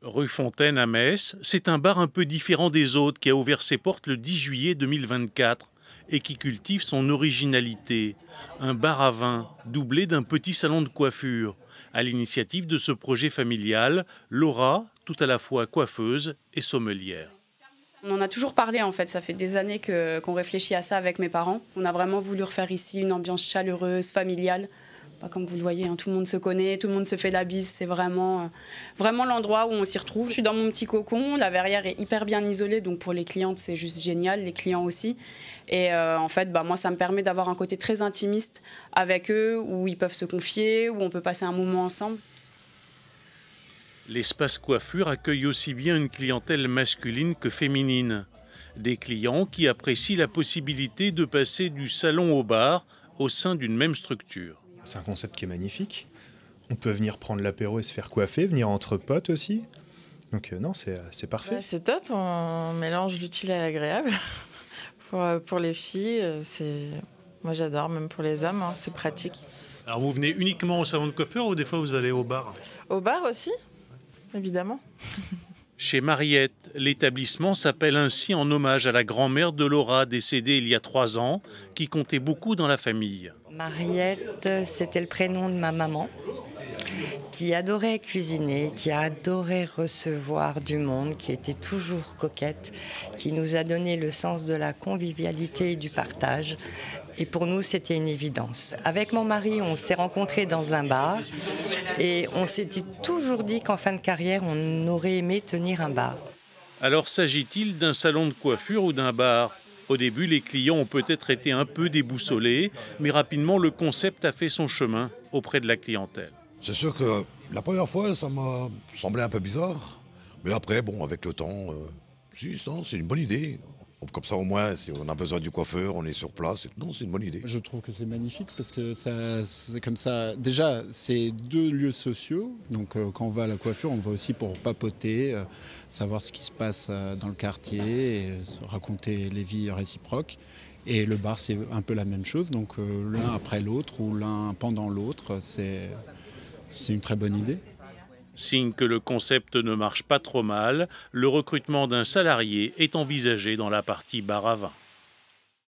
Rue Fontaine à Metz, c'est un bar un peu différent des autres qui a ouvert ses portes le 10 juillet 2024 et qui cultive son originalité. Un bar à vin doublé d'un petit salon de coiffure. À l'initiative de ce projet familial, Laura, tout à la fois coiffeuse et sommelière. On en a toujours parlé en fait, ça fait des années qu'on réfléchit à ça avec mes parents. On a vraiment voulu refaire ici une ambiance chaleureuse, familiale. Comme vous le voyez, hein, tout le monde se connaît, tout le monde se fait la bise, c'est vraiment l'endroit où on s'y retrouve. Je suis dans mon petit cocon, la verrière est hyper bien isolée, donc pour les clientes c'est juste génial, les clients aussi. Et en fait, moi ça me permet d'avoir un côté très intimiste avec eux, où ils peuvent se confier, où on peut passer un moment ensemble. L'espace coiffure accueille aussi bien une clientèle masculine que féminine. Des clients qui apprécient la possibilité de passer du salon au bar au sein d'une même structure. C'est un concept qui est magnifique. On peut venir prendre l'apéro et se faire coiffer, venir entre potes aussi. Donc non, c'est parfait. Ouais, c'est top, on mélange l'utile à l'agréable. Pour les filles, moi j'adore, même pour les hommes, hein, c'est pratique. Alors vous venez uniquement au salon de coiffure ou des fois vous allez au bar? Au bar aussi, évidemment. Chez Mariette, l'établissement s'appelle ainsi en hommage à la grand-mère de Laura, décédée il y a 3 ans, qui comptait beaucoup dans la famille. Mariette, c'était le prénom de ma maman, qui adorait cuisiner, qui adorait recevoir du monde, qui était toujours coquette, qui nous a donné le sens de la convivialité et du partage. Et pour nous, c'était une évidence. Avec mon mari, on s'est rencontrés dans un bar et on s'était toujours dit qu'en fin de carrière, on aurait aimé tenir un bar. Alors s'agit-il d'un salon de coiffure ou d'un bar? Au début, les clients ont peut-être été un peu déboussolés, mais rapidement, le concept a fait son chemin auprès de la clientèle. C'est sûr que la première fois, ça m'a semblé un peu bizarre. Mais après, bon, avec le temps, c'est une bonne idée. Comme ça, au moins, si on a besoin du coiffeur, on est sur place. Non, c'est une bonne idée. Je trouve que c'est magnifique parce que c'est comme ça. Déjà, c'est 2 lieux sociaux. Donc, quand on va à la coiffure, on va aussi pour papoter, savoir ce qui se passe dans le quartier, et raconter les vies réciproques. Et le bar, c'est un peu la même chose. Donc, l'un après l'autre ou l'un pendant l'autre, c'est une très bonne idée. Signe que le concept ne marche pas trop mal, le recrutement d'un salarié est envisagé dans la partie bar à vin.